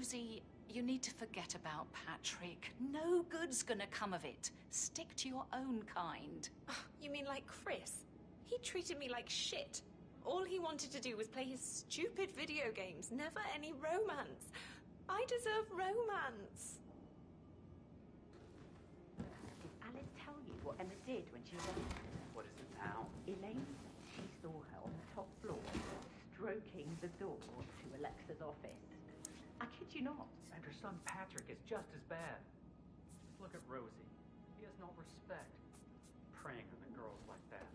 Rosie, you need to forget about Patrick. No good's gonna come of it. Stick to your own kind. You mean like Chris? He treated me like shit. All he wanted to do was play his stupid video games, never any romance. I deserve romance. Did Alice tell you what Emma did when she was on? What is it now? Elaine said she saw her on the top floor, stroking the door to Alexa's office. I kid you not. And her son Patrick is just as bad. Look at Rosie. He has no respect. Preying on the girls like that.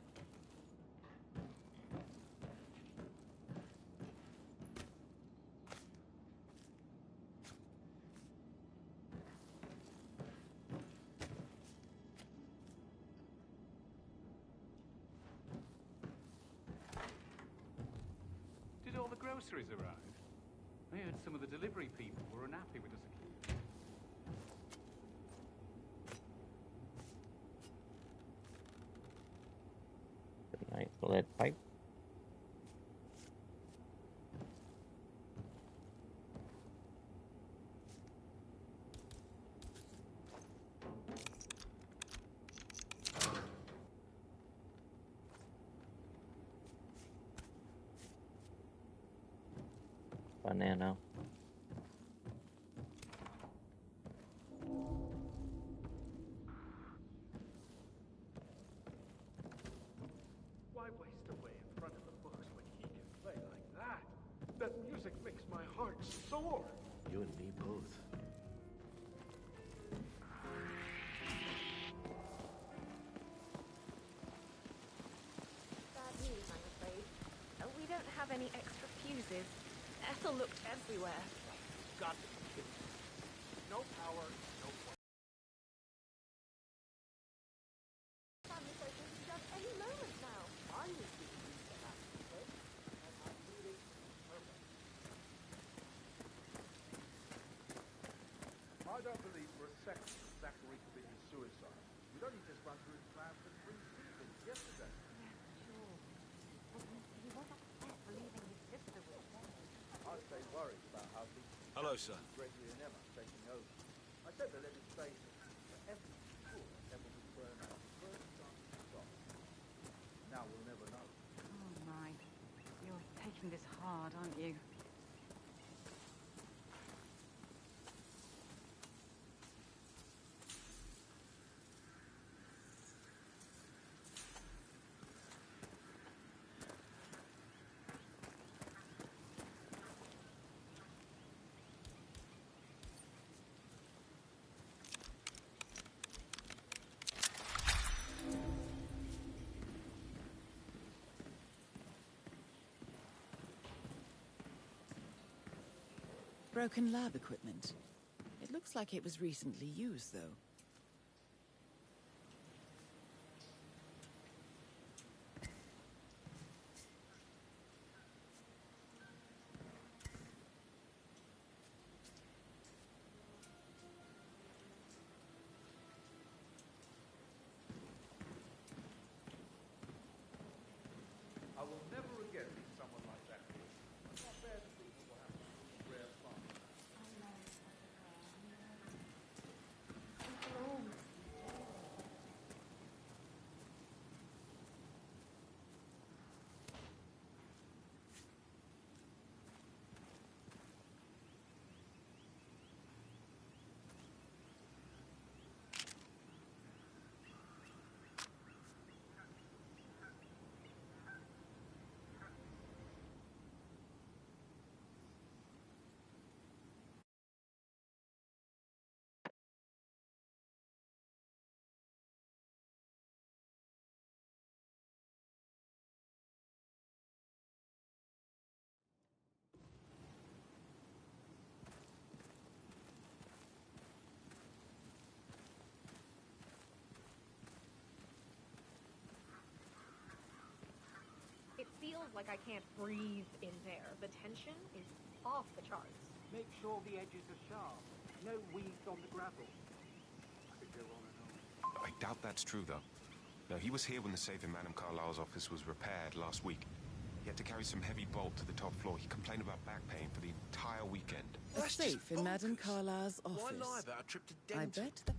Did all the groceries arrive? I heard some of the delivery people were unhappy with us. Nice lead pipe. Banana. Why waste away in front of the books when he can play like that? That music makes my heart soar. You and me both. Bad news, I'm afraid. We don't have any extra fuses. Ethel looked everywhere. Got to be kidding me. No power, no point. Family photos can jump any moment now. I was being used to have to say, and I'm really perfect. I don't believe for a second Zachary committed suicide. We'd only just run through his plans for 3 seasons yesterday. Sure. He was upset believing his sister was dead. I'd stay worried about how things Hello, sir. Gregory and Emma taking over. I said to let it stay for every sure Emma was thrown out first time she stopped. Now we'll never know. Oh my. You're taking this hard, aren't you? Broken lab equipment. It looks like it was recently used, though. I will never again meet someone like that. It's not fair to people will have to lose rare plants. It feels like I can't breathe in there. The tension is off the charts. Make sure the edges are sharp. No weeds on the gravel. I could go on and on. I doubt that's true, though. No, he was here when the safe in Madame Carlyle's office was repaired last week. He had to carry some heavy bolt to the top floor. He complained about back pain for the entire weekend. A safe in Madame Carlyle's office. Why lie about a trip to I Denton? bet that...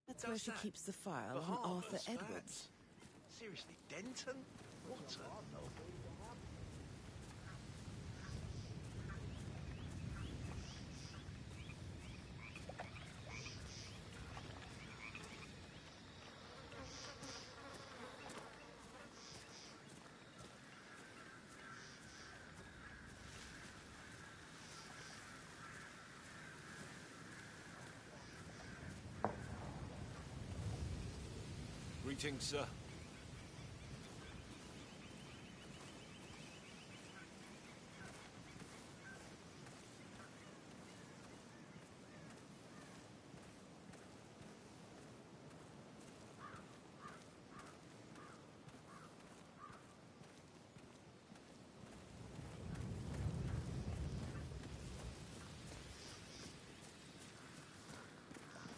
That's where she keeps the file on Arthur Bahamas, Edwards. Spats. Seriously, Denton? What a... Greetings, sir.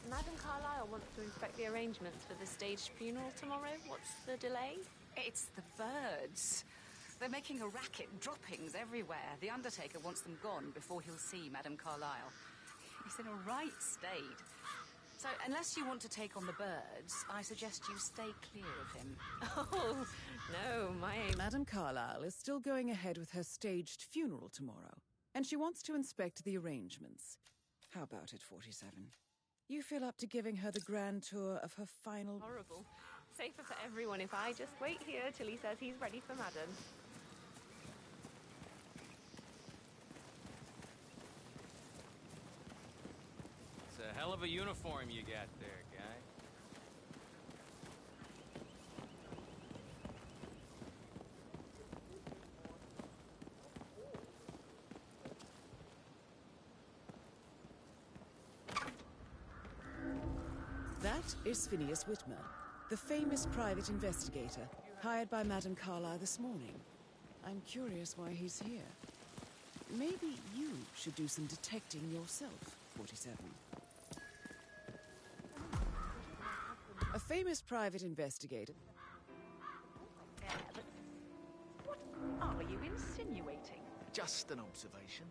Madame Carlyle wants to inspect the arrangements for the staged funeral tomorrow. What's the delay? It's the birds. They're making a racket, droppings everywhere. The undertaker wants them gone before he'll see Madame Carlyle. He's in a right state. So, unless you want to take on the birds, I suggest you stay clear of him. Oh, no, my aim... Madame Carlyle is still going ahead with her staged funeral tomorrow, and she wants to inspect the arrangements. How about it, 47? You feel up to giving her the grand tour of her final... Horrible. Safer for everyone if I just wait here till he says he's ready for Madame. It's a hell of a uniform you got there, guy. That is Phineas Whitmer, the famous private investigator hired by Madame Carlyle this morning. I'm curious why he's here. Maybe you should do some detecting yourself, 47. A famous private investigator... What are you insinuating? Just an observation.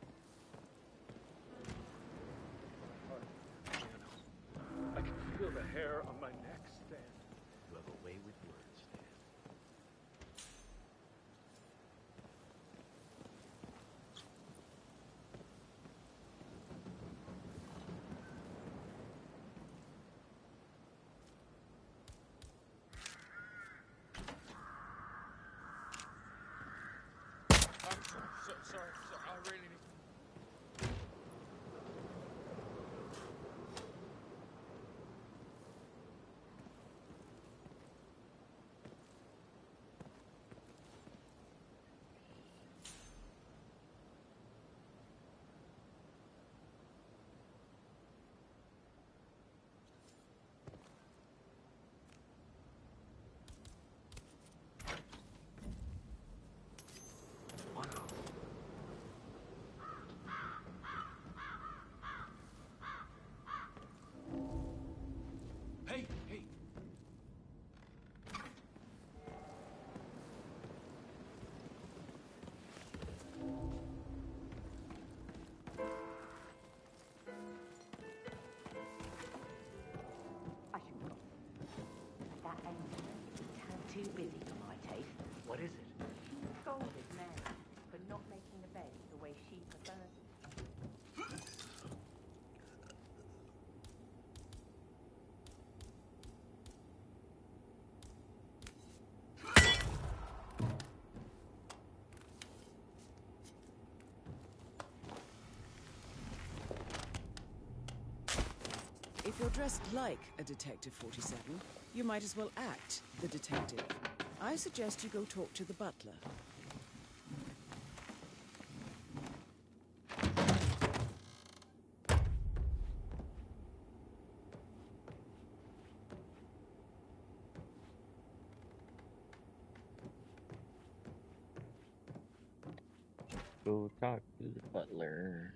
I can feel the hair on my neck stand. You have a way with words, Dan. Sorry, I really need... Hey, hey. I should go. That angel is a tad too busy for my taste. What is it? Scolded Mary for not making the bed the way she prefers it. If you're dressed like a Detective 47, you might as well act the detective. I suggest you go talk to the butler. Go talk to the butler.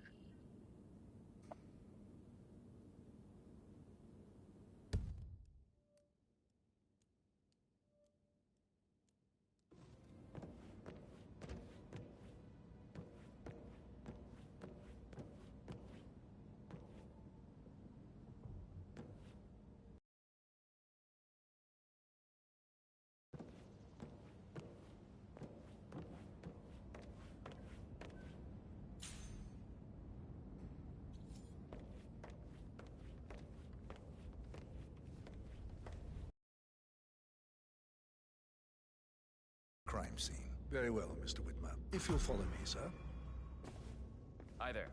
crime scene. Very well, Mr. Whitmer. If you'll follow me, sir. Hi there.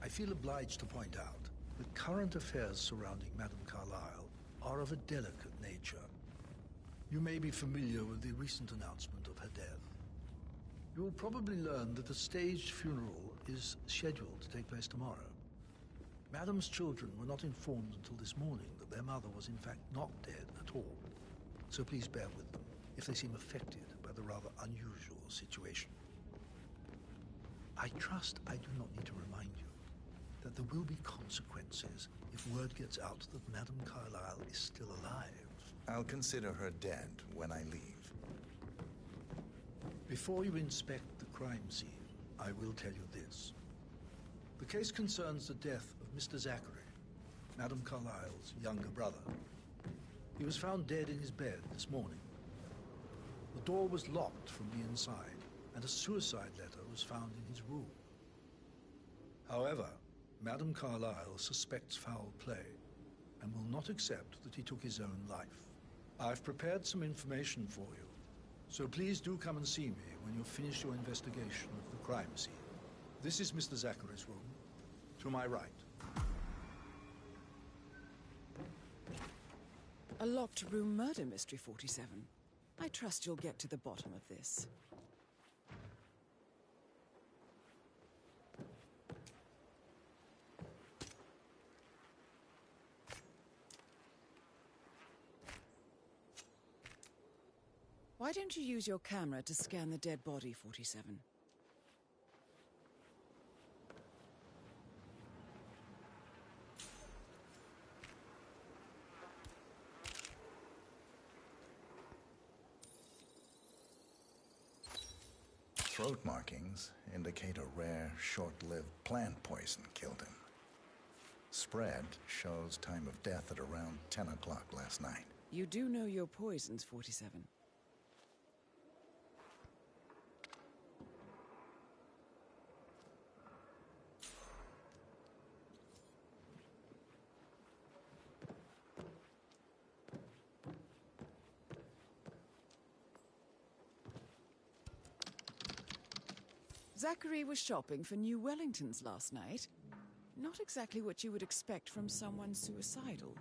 I feel obliged to point out that current affairs surrounding Madame Carlyle are of a delicate nature. You may be familiar with the recent announcement of her death. You will probably learn that a staged funeral is scheduled to take place tomorrow. Madame's children were not informed until this morning that their mother was in fact not dead at all. So please bear with them if they seem affected by the rather unusual situation. I trust I do not need to remind you that there will be consequences if word gets out that Madame Carlyle is still alive. I'll consider her dead when I leave. Before you inspect the crime scene, I will tell you this. The case concerns the death of Mr. Zachary, Madame Carlyle's younger brother. He was found dead in his bed this morning. The door was locked from the inside, and a suicide letter was found in his room. However, Madame Carlyle suspects foul play and will not accept that he took his own life. I've prepared some information for you, so please do come and see me when you've finished your investigation of the crime scene. This is Mr. Zachary's room, to my right. A locked room murder mystery, 47. I trust you'll get to the bottom of this. Why don't you use your camera to scan the dead body, 47? Throat markings indicate a rare, short-lived plant poison killed him. Spread shows time of death at around 10 o'clock last night. You do know your poisons, 47. Zachary was shopping for new Wellingtons last night. Not exactly what you would expect from someone suicidal.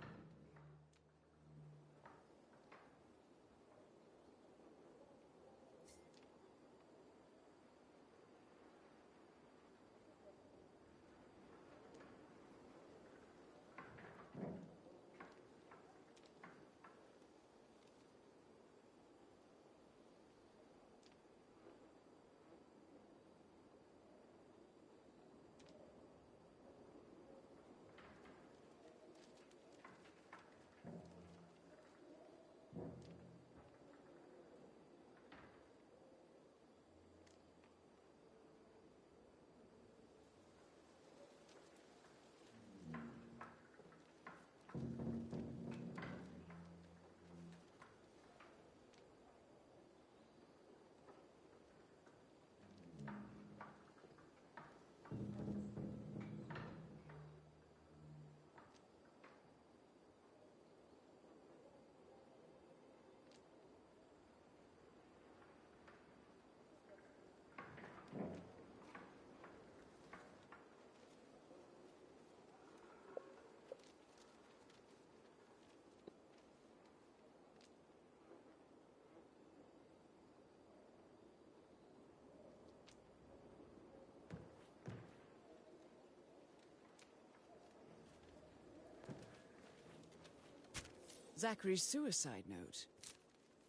Zachary's suicide note.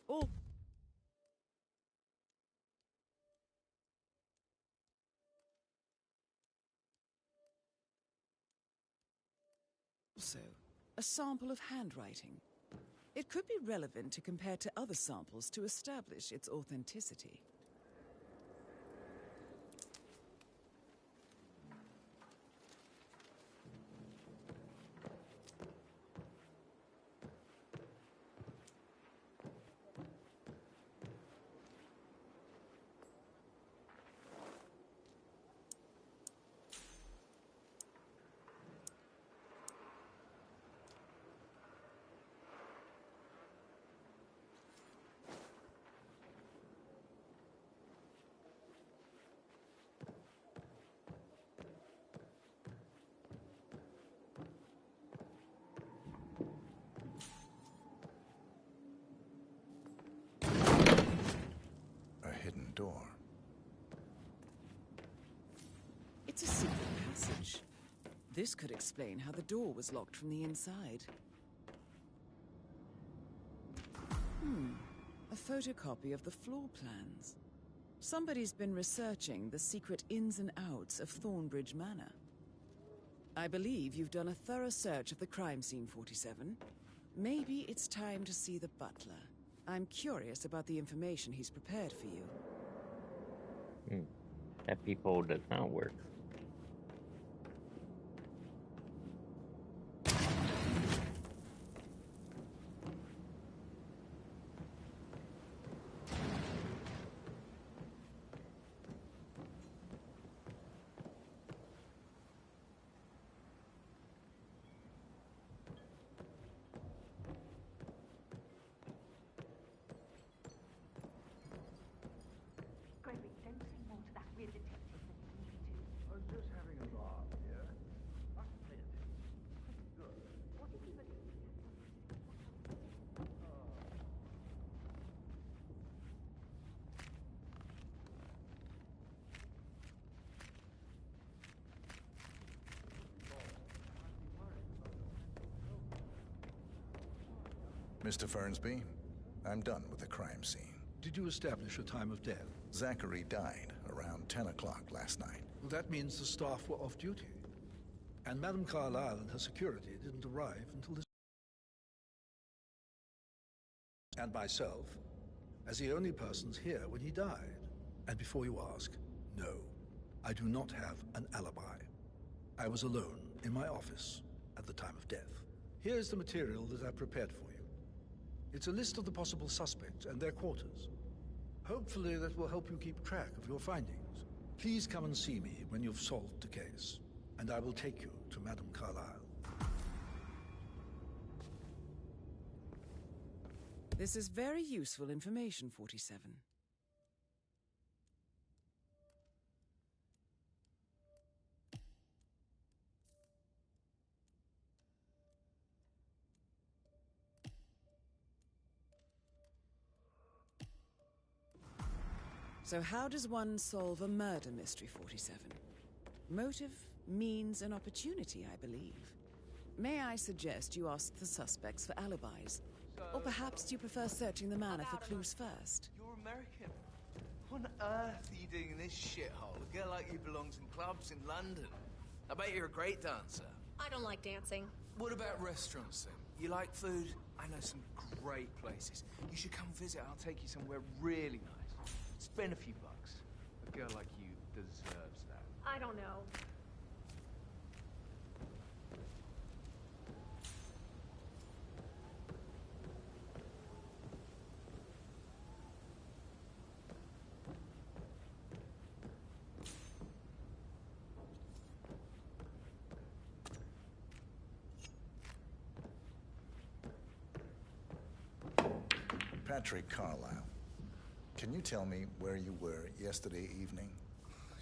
Also, a sample of handwriting. It could be relevant to compare to other samples to establish its authenticity. This could explain how the door was locked from the inside. A photocopy of the floor plans. Somebody's been researching the secret ins and outs of Thornbridge Manor. I believe you've done a thorough search of the crime scene, 47. Maybe it's time to see the butler. I'm curious about the information he's prepared for you. That peephole does not work. Gregory, don't say more to that weird detective than you need to. I was just having a laugh, yeah? Must admit, pretty good. What did he believe? Mr. Fernsby, I'm done with the crime scene. Did you establish a time of death? Zachary died around 10 o'clock last night. Well, that means the staff were off duty. And Madame Carlyle and her security didn't arrive until this... And myself, as the only persons here when he died. And before you ask, no, I do not have an alibi. I was alone in my office at the time of death. Here's the material that I've prepared for you. It's a list of the possible suspects and their quarters. Hopefully that will help you keep track of your findings. Please come and see me when you've solved the case, and I will take you to Madame Carlyle. This is very useful information, 47. So how does one solve a murder mystery, 47? Motive, means, and opportunity, I believe. May I suggest you ask the suspects for alibis? Or perhaps you prefer searching the manor for clues first? You're American. What on earth are you doing in this shithole? A girl like you belongs in clubs in London. I bet you're a great dancer. I don't like dancing. What about restaurants, then? You like food? I know some great places. You should come visit. I'll take you somewhere really nice. Spend a few bucks. A girl like you deserves that. I don't know. Patrick Carlyle, can you tell me where you were yesterday evening?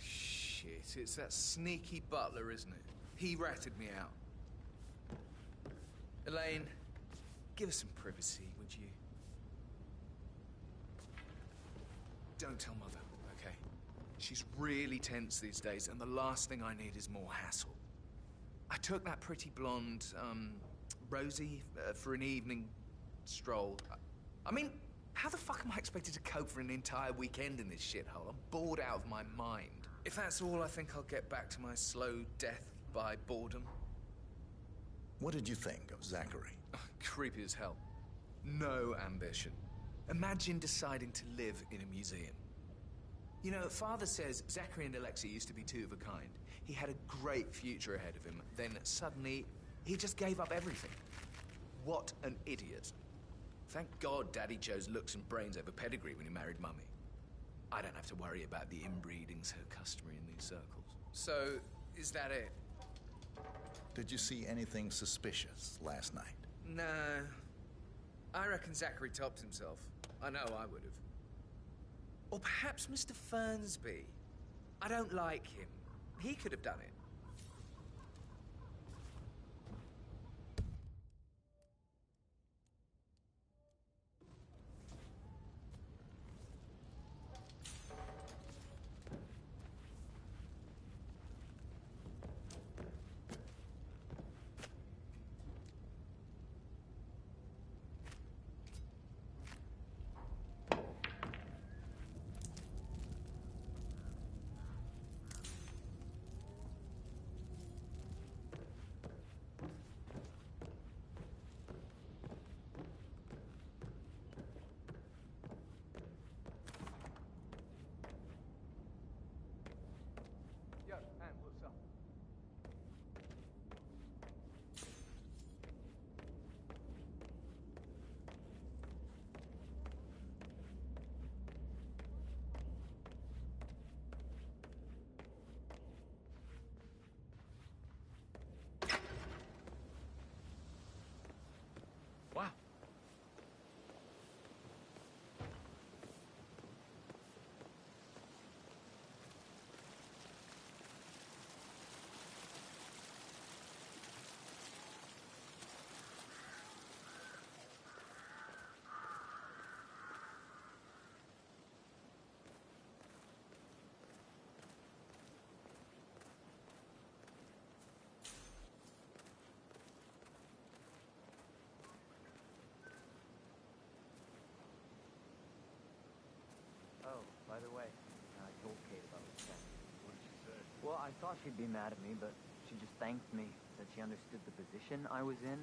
Shit, it's that sneaky butler, isn't it? He ratted me out. Elaine, give us some privacy, would you? Don't tell Mother, okay? She's really tense these days, and the last thing I need is more hassle. I took that pretty blonde, Rosie, for an evening stroll. I mean, how the fuck am I expected to cope for an entire weekend in this shithole? I'm bored out of my mind. If that's all, I think I'll get back to my slow death by boredom. What did you think of Zachary? Creepy as hell. No ambition. Imagine deciding to live in a museum. You know, Father says Zachary and Alexia used to be two of a kind. He had a great future ahead of him. Then suddenly, he just gave up everything. What an idiot. Thank God Daddy chose looks and brains over pedigree when he married Mummy. I don't have to worry about the inbreeding so customary in these circles. So, is that it? Did you see anything suspicious last night? No. I reckon Zachary topped himself. I know I would have. Or perhaps Mr. Fernsby. I don't like him. He could have done it. By the way, I told Kate about the check. What did she say? Well, I thought she'd be mad at me, but she just thanked me, said she understood the position I was in.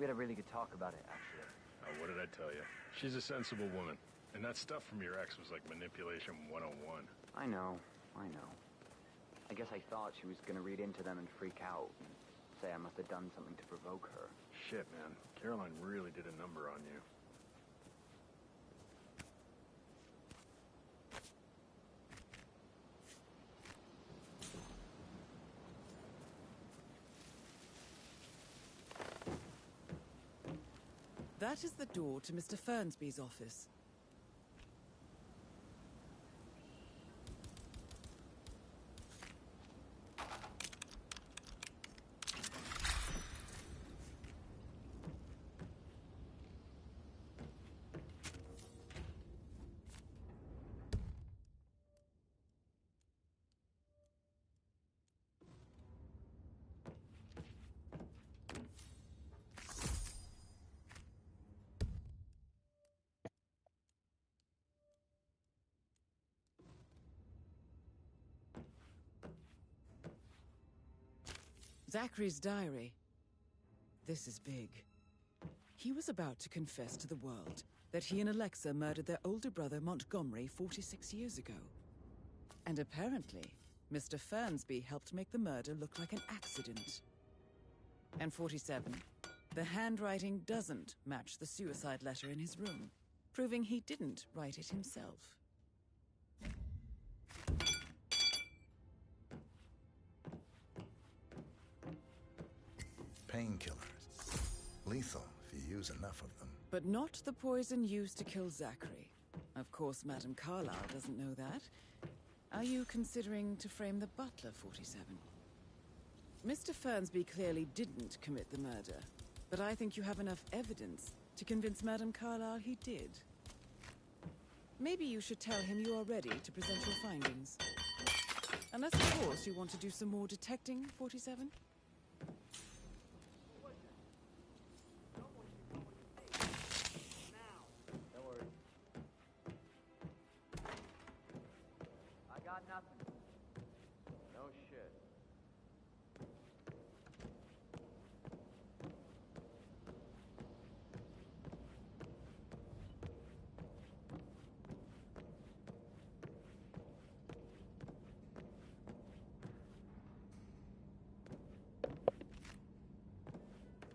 We had a really good talk about it, actually. Oh, what did I tell you? She's a sensible woman. And that stuff from your ex was like manipulation 101. I know. I guess I thought she was gonna read into them and freak out, and say I must have done something to provoke her. Shit, man. Caroline really did a number on you. That is the door to Mr. Fernsby's office. Zachary's diary. This is big. He was about to confess to the world that he and Alexa murdered their older brother Montgomery 46 years ago. And apparently, Mr. Fernsby helped make the murder look like an accident. And 47, the handwriting doesn't match the suicide letter in his room, proving he didn't write it himself. Painkillers. Lethal if you use enough of them. But not the poison used to kill Zachary. Of course, Madame Carlyle doesn't know that. Are you considering to frame the butler, 47? Mr. Fernsby clearly didn't commit the murder, but I think you have enough evidence to convince Madame Carlyle he did. Maybe you should tell him you are ready to present your findings. Unless, of course, you want to do some more detecting, 47? Nothing. No shit.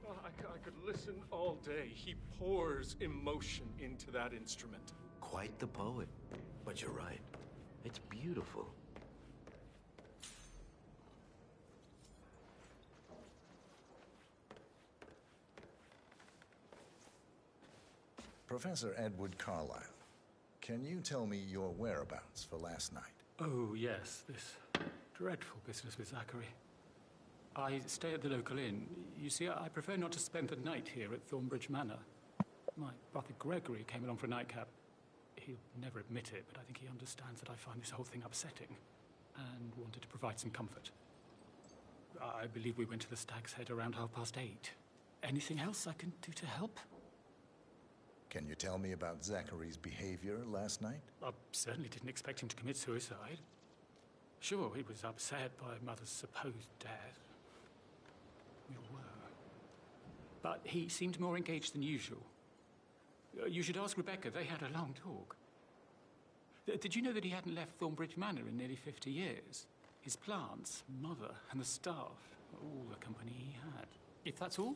Well, I could listen all day. He pours emotion into that instrument. Quite the poet. But you're right. It's beautiful. Professor Edward Carlyle, can you tell me your whereabouts for last night? Oh, yes, this dreadful business with Zachary. I stay at the local inn. You see, I prefer not to spend the night here at Thornbridge Manor. My brother Gregory came along for a nightcap. He'll never admit it, but I think he understands that I find this whole thing upsetting and wanted to provide some comfort. I believe we went to the Stag's Head around 8:30. Anything else I can do to help? Can you tell me about Zachary's behavior last night? I certainly didn't expect him to commit suicide. Sure, he was upset by Mother's supposed death. We were. But he seemed more engaged than usual. You should ask Rebecca. They had a long talk. Did you know that he hadn't left Thornbridge Manor in nearly 50 years? His plants, Mother, and the staff, all the company he had. If that's all,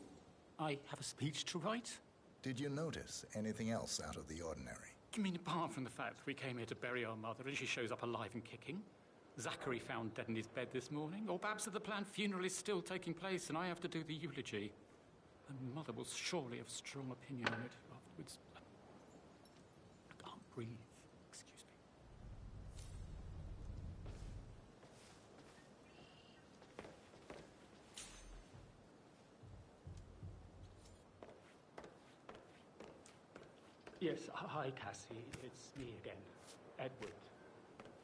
I have a speech to write. Did you notice anything else out of the ordinary? You mean apart from the fact that we came here to bury our mother and she shows up alive and kicking? Zachary found dead in his bed this morning? Or perhaps that the planned funeral is still taking place and I have to do the eulogy? And Mother will surely have a strong opinion on it afterwards. I can't breathe. Excuse me. Yes, hi, Cassie. It's me again, Edward.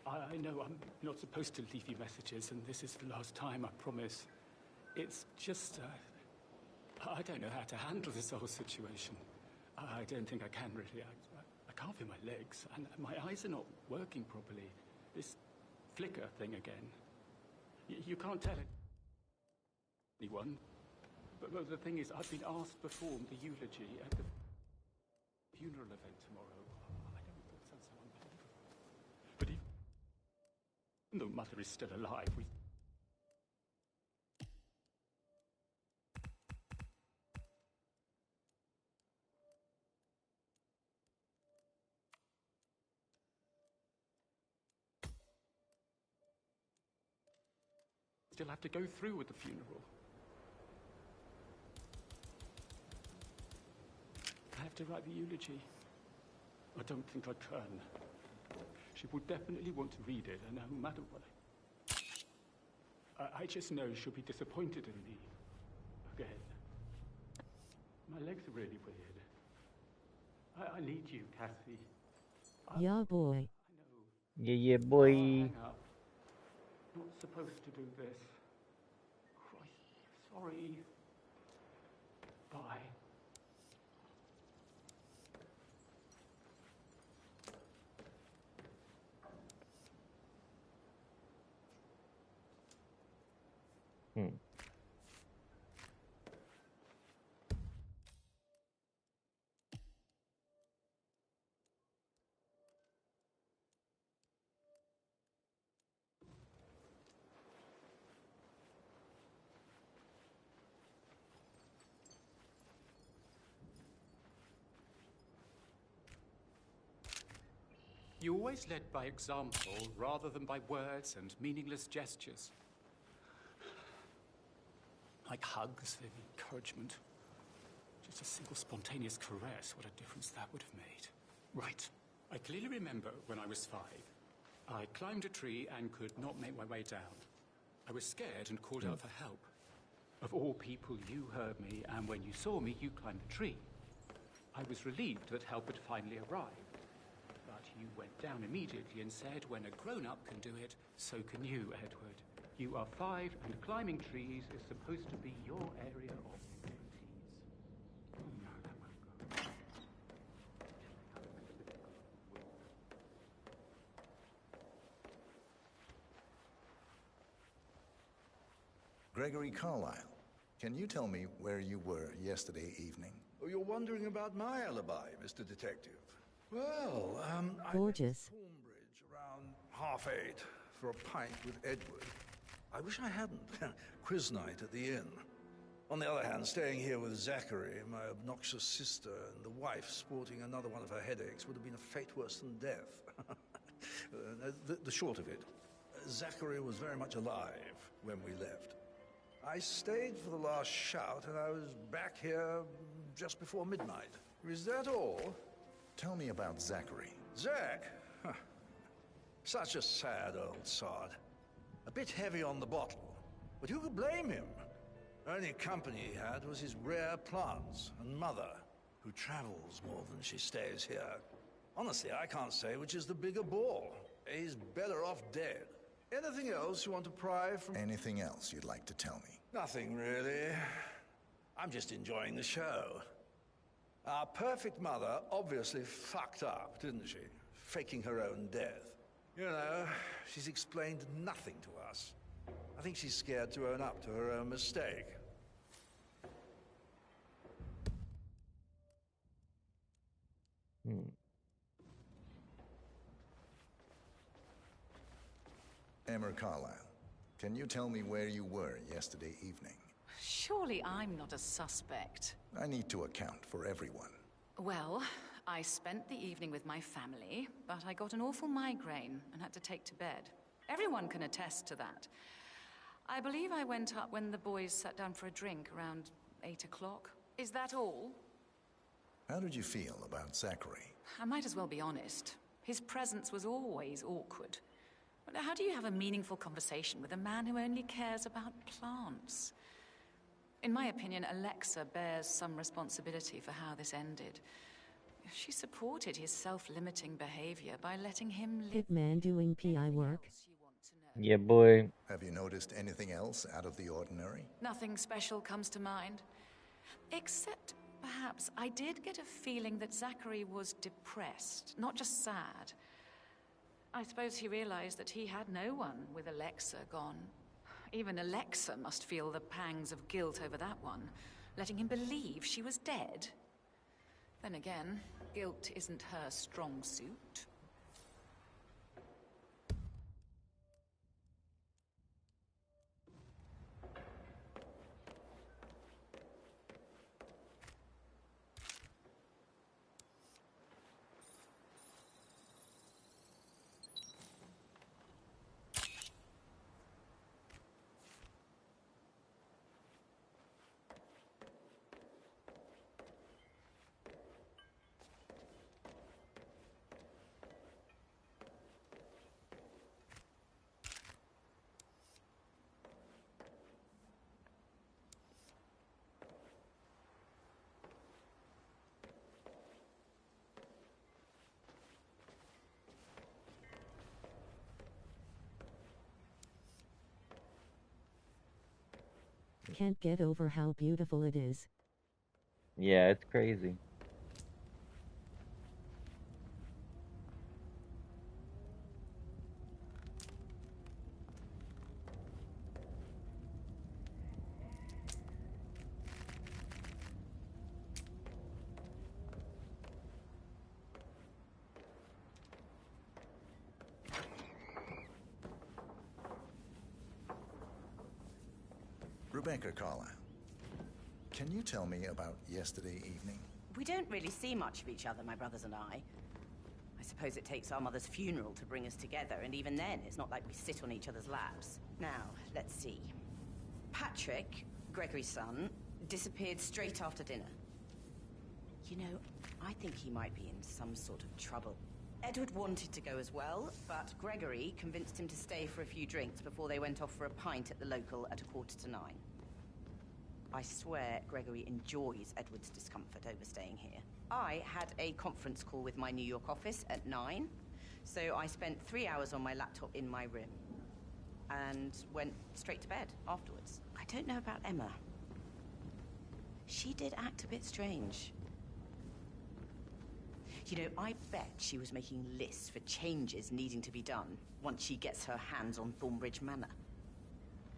I know I'm not supposed to leave you messages, and this is the last time, I promise. It's just, I don't know how to handle this whole situation. I don't think I can, really. I I can't feel my legs, and my eyes are not working properly. This flicker thing again. You can't tell anyone. But the thing is, I've been asked to perform the eulogy at the funeral event tomorrow. I know that sounds so unbelievable. But even though Mother is still alive, we still have to go through with the funeral. I have to write the eulogy. I don't think I can. She would definitely want to read it, and no matter what. I just know she'll be disappointed in me. Again. My legs are really weird. I need you, Cassie. Yeah, boy. Yeah, boy. Hang up. Not supposed to do this. Christ, sorry. Bye. You always led by example rather than by words and meaningless gestures. Like hugs and encouragement. Just a single spontaneous caress, what a difference that would have made. Right. I clearly remember when I was 5. I climbed a tree and could not make my way down. I was scared and called out for help. Of all people, you heard me, and when you saw me, you climbed the tree. I was relieved that help had finally arrived. But you went down immediately and said, when a grown-up can do it, so can you, Edward. You are 5, and climbing trees is supposed to be your area of expertise. Oh, no, that won't go. Gregory Carlyle, can you tell me where you were yesterday evening? Oh, you're wondering about my alibi, Mr. Detective. Well, Gorgeous. I went to Thornbridge around 8:30 for a pint with Edward. I wish I hadn't. Quiz night at the inn. On the other hand, staying here with Zachary, my obnoxious sister, and the wife sporting another one of her headaches would have been a fate worse than death. The short of it, Zachary was very much alive when we left. I stayed for the last shout, and I was back here just before midnight. Is that all? Tell me about Zachary. Zach? Huh. Such a sad old sod. A bit heavy on the bottle, but who could blame him? Only company he had was his rare plants and Mother, who travels more than she stays here. Honestly, I can't say which is the bigger bore. He's better off dead. Anything else you want to pry from? Anything else you'd like to tell me? Nothing, really. I'm just enjoying the show. Our perfect mother obviously fucked up, didn't she? Faking her own death. You know, she's explained nothing to us. I think she's scared to own up to her own mistake. Emma Carlyle, can you tell me where you were yesterday evening? Surely I'm not a suspect. I need to account for everyone. Well, I spent the evening with my family, but I got an awful migraine and had to take to bed. Everyone can attest to that. I believe I went up when the boys sat down for a drink around 8 o'clock. Is that all? How did you feel about Zachary? I might as well be honest. His presence was always awkward. But how do you have a meaningful conversation with a man who only cares about plants? In my opinion, Alexa bears some responsibility for how this ended. She supported his self-limiting behavior by letting him live. Hitman doing PI work. Yeah, boy. Have you noticed anything else out of the ordinary? Nothing special comes to mind. Except Perhaps I did get a feeling that Zachary was depressed, not just sad. I suppose he realized that he had no one with Alexa gone. Even Alexa must feel the pangs of guilt over that one, letting him believe she was dead. Then again, guilt isn't her strong suit. Can't get over how beautiful it is. Yeah, it's crazy. Rebecca Carlyle, can you tell me about yesterday evening? We don't really see much of each other, my brothers and I. I suppose it takes our mother's funeral to bring us together, and even then, it's not like we sit on each other's laps. Now, let's see. Patrick, Gregory's son, disappeared straight after dinner. You know, I think he might be in some sort of trouble. Edward wanted to go as well, but Gregory convinced him to stay for a few drinks before they went off for a pint at the local at 8:45. I swear Gregory enjoys Edward's discomfort over staying here. I had a conference call with my New York office at 9, so I spent 3 hours on my laptop in my room and went straight to bed afterwards. I don't know about Emma. She did act a bit strange. You know, I bet she was making lists for changes needing to be done once she gets her hands on Thornbridge Manor.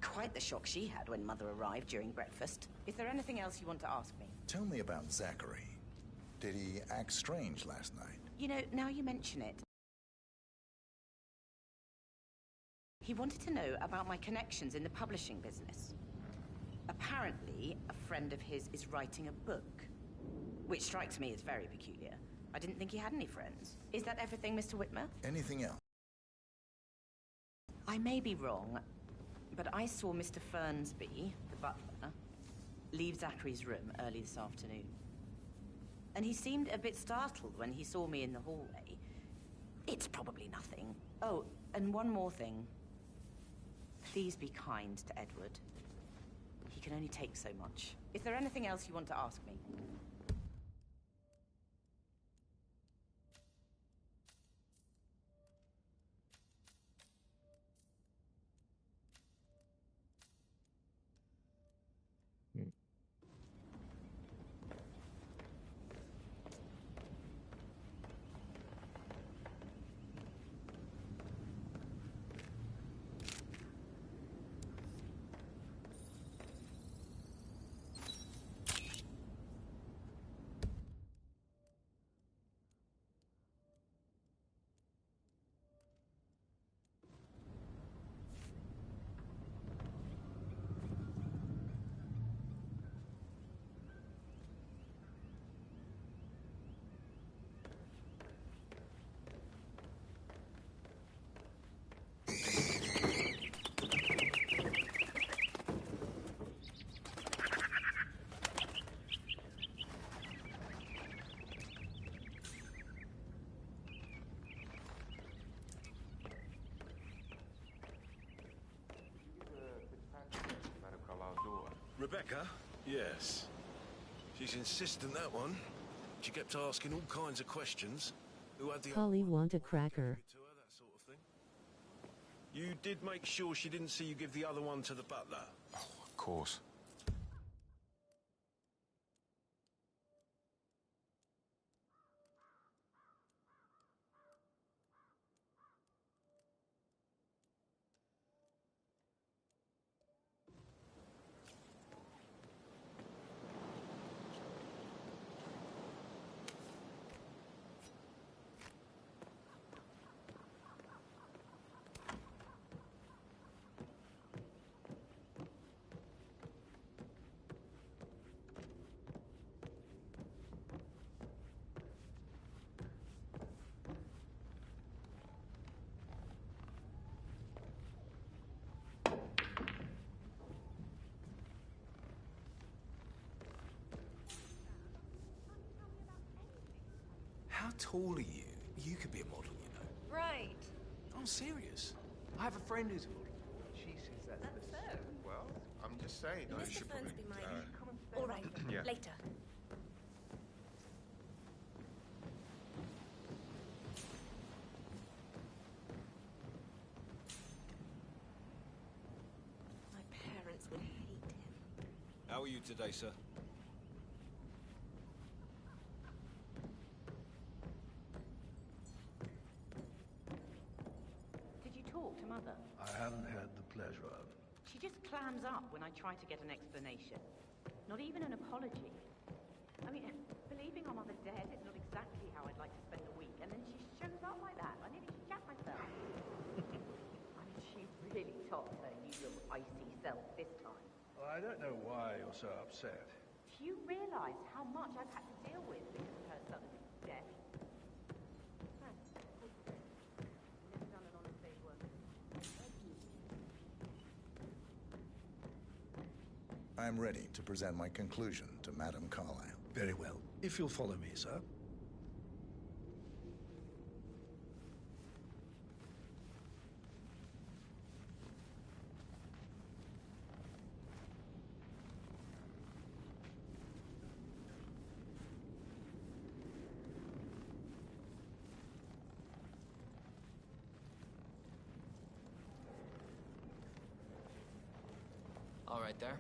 Quite the shock she had when Mother arrived during breakfast. Is there anything else you want to ask me? Tell me about Zachary. Did he act strange last night? You know, now you mention it, he wanted to know about my connections in the publishing business. Apparently, a friend of his is writing a book, which strikes me as very peculiar. I didn't think he had any friends. Is that everything, Mr. Whitmer? Anything else? I may be wrong, but I saw Mr. Fernsby, the butler, leave Zachary's room early this afternoon. And he seemed a bit startled when he saw me in the hallway. It's probably nothing. Oh, and one more thing. Please be kind to Edward. He can only take so much. Is there anything else you want to ask me? Rebecca? Yes. She's insistent, that one. She kept asking all kinds of questions. Who had the... Holly want a cracker. that sort of thing. You did make sure she didn't see you give the other one to the butler? Oh, of course. tall are you? You could be a model, you know. Right. I'm serious. I have a friend who's a model. She says that's the... So, Well, I'm just saying. I Mr. should probably... Fernsby, all right, Yeah. later. My parents would hate him. How are you today, sir? Did you talk to Mother? I haven't had the pleasure. She just clams up when I try to get an explanation. Not even an apology. I mean, believing our mother's dead is not exactly how I'd like to spend the week, and then she shows up like that. I nearly shat myself. I mean, she really topped her usual icy self this time. Well, I don't know why you're so upset. Do you realise how much I've had to deal with because of her sudden death? Never done an honest day's work. I'm ready to present my conclusion to Madame Carlyle. Very well. If you'll follow me, sir. All right there.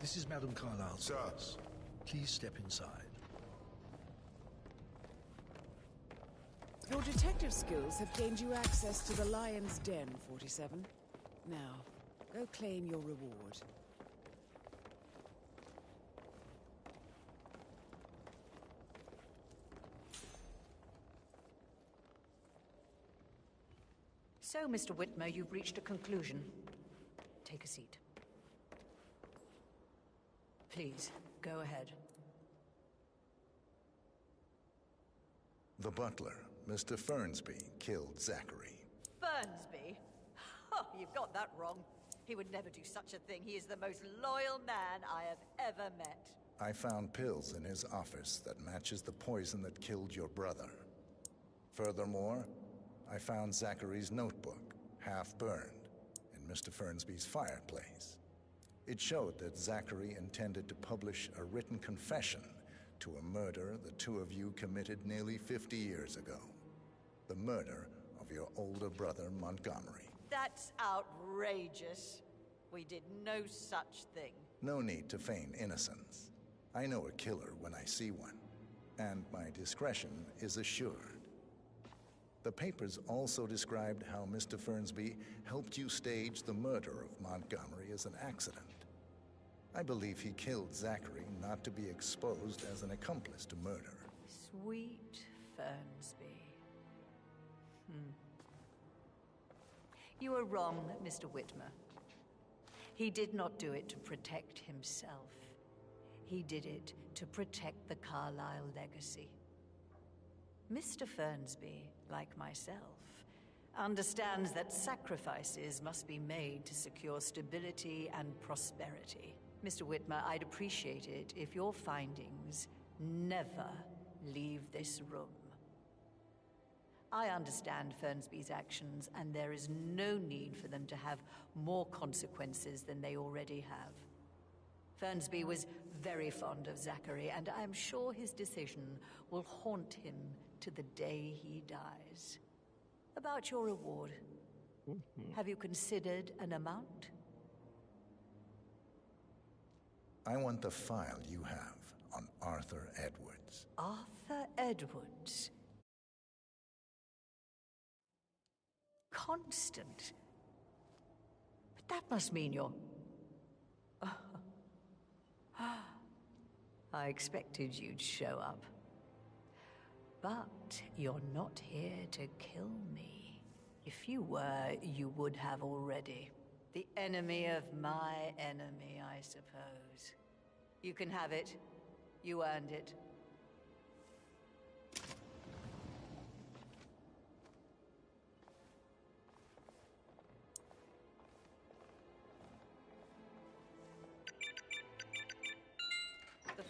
This is Madame Carlyle's house. Please step inside. Your detective skills have gained you access to the Lion's Den, 47. Now, go claim your reward. So, Mr. Whitmer, you've reached a conclusion. Take a seat. Please, go ahead. The butler, Mr. Fernsby, killed Zachary. Fernsby? Oh, you've got that wrong. He would never do such a thing. He is the most loyal man I have ever met. I found pills in his office that matches the poison that killed your brother. Furthermore, I found Zachary's notebook, half burned, in Mr. Fernsby's fireplace. It showed that Zachary intended to publish a written confession to a murder the two of you committed nearly 50 years ago. The murder of your older brother, Montgomery. That's outrageous. We did no such thing. No need to feign innocence. I know a killer when I see one, and my discretion is assured. The papers also described how Mr. Fernsby helped you stage the murder of Montgomery as an accident. I believe he killed Zachary not to be exposed as an accomplice to murder. Sweet Fernsby. You are wrong, Mr. Whitmer. He did not do it to protect himself. He did it to protect the Carlyle legacy. Mr. Fernsby, like myself, understands that sacrifices must be made to secure stability and prosperity. Mr. Whitmer, I'd appreciate it if your findings never leave this room. I understand Fernsby's actions, and there is no need for them to have more consequences than they already have. Fernsby was very fond of Zachary, and I am sure his decision will haunt him to the day he dies. About your reward, have you considered an amount? I want the file you have on Arthur Edwards. Arthur Edwards? Constant? But that must mean you're... I expected you'd show up. But you're not here to kill me. If you were, you would have already. The enemy of my enemy, I suppose. You can have it. You earned it.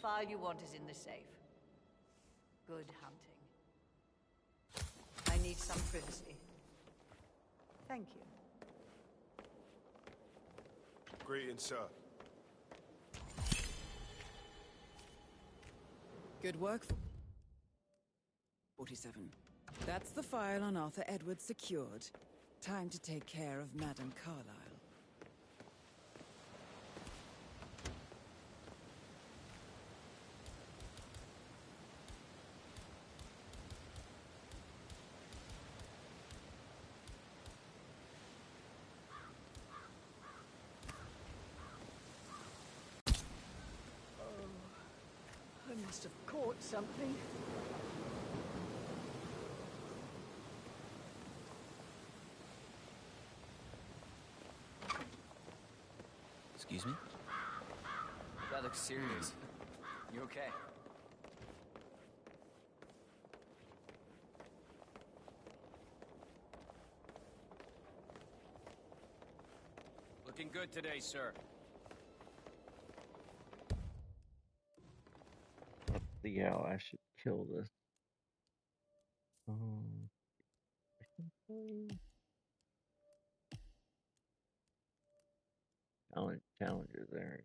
file you want is in the safe. Good hunting. I need some privacy. Thank you. Greetings, sir. Good work, 47. That's the file on Arthur Edwards secured. Time to take care of Madame Carlyle. I must have caught something. Excuse me? That looks serious. You okay? Looking good today, sir. Let's see how I should kill this. Challenges there.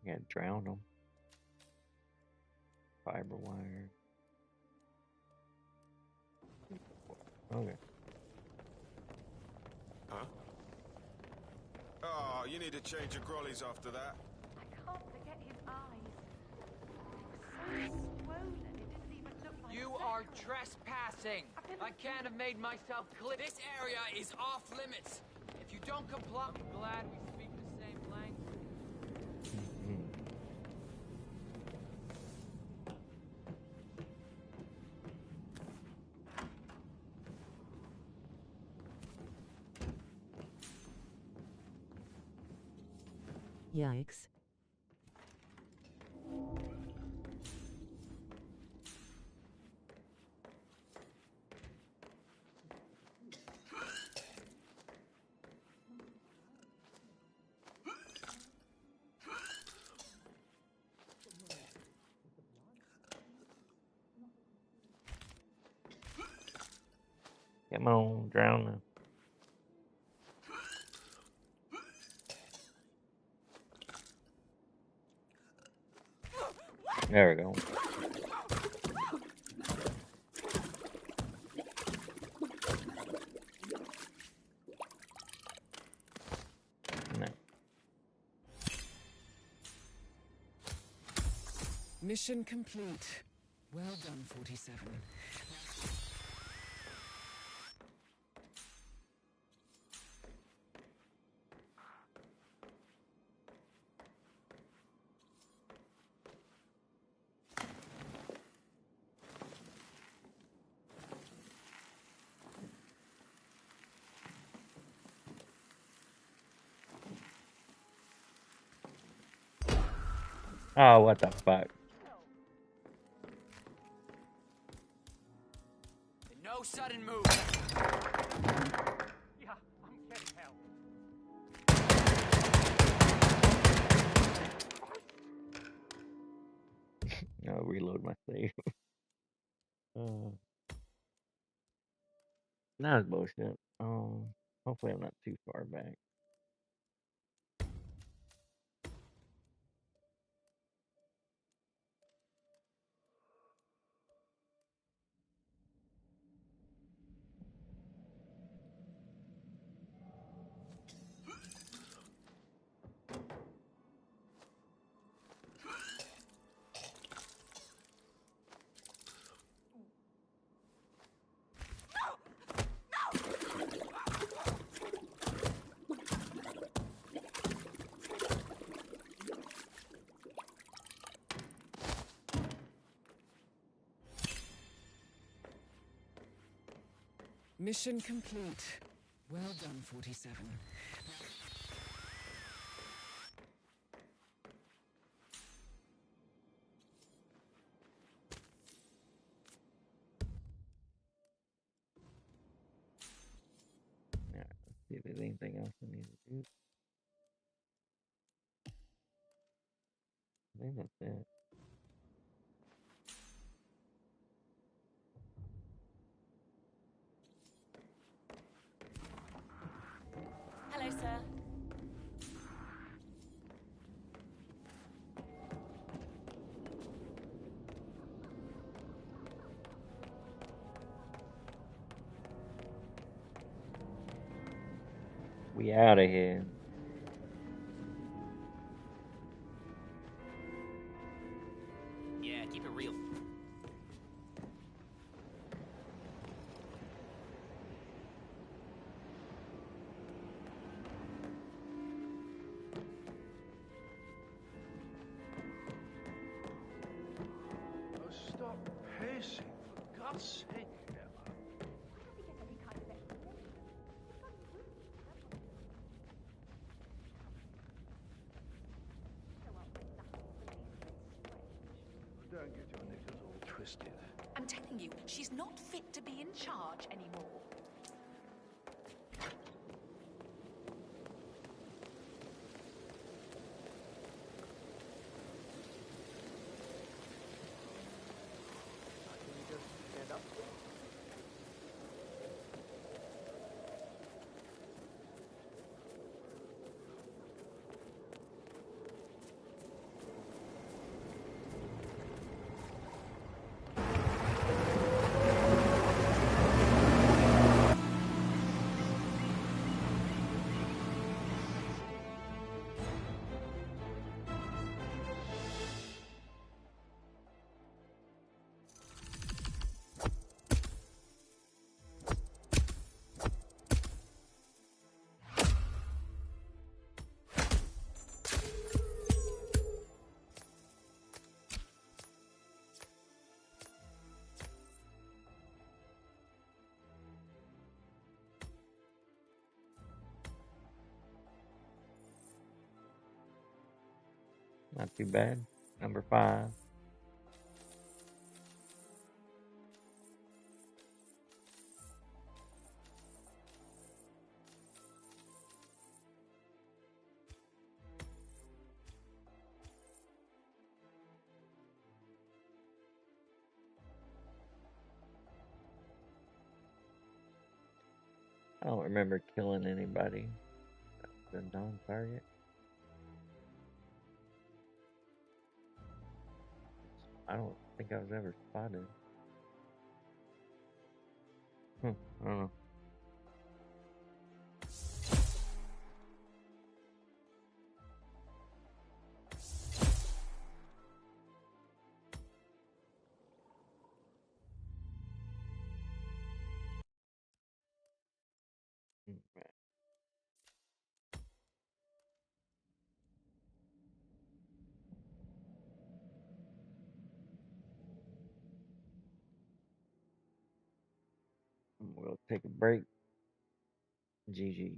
Yeah, drown them. Fiber wire. Okay. Huh? Oh, you need to change your grollies after that. I can't forget his eyes. They were so swollen, it didn't even look like You are trespassing. I can't have made myself clear. This area is off limits. If you don't comply, I'm glad we speak the same language. Yikes. Come on, drown them. There we go. No. Mission complete. Well done, 47. Oh, what the fuck? No sudden move. Yeah, I'm getting help. I'll reload my save. That was bullshit. Hopefully I'm not too far back. Mission complete. Well done, 47. Yeah, let's see if there's anything else I need to do. I think that's it. Hello, sir. We out of here. Yeah, keep it real. Oh, stop pacing, for God's sake, Emma. Don't get your knickers all twisted. I'm telling you, she's not fit to be in charge anymore. Can you just stand up? Not too bad. Number 5. I don't remember killing anybody. That's a non-target. I don't think I was ever spotted. I don't know. We'll take a break. GG.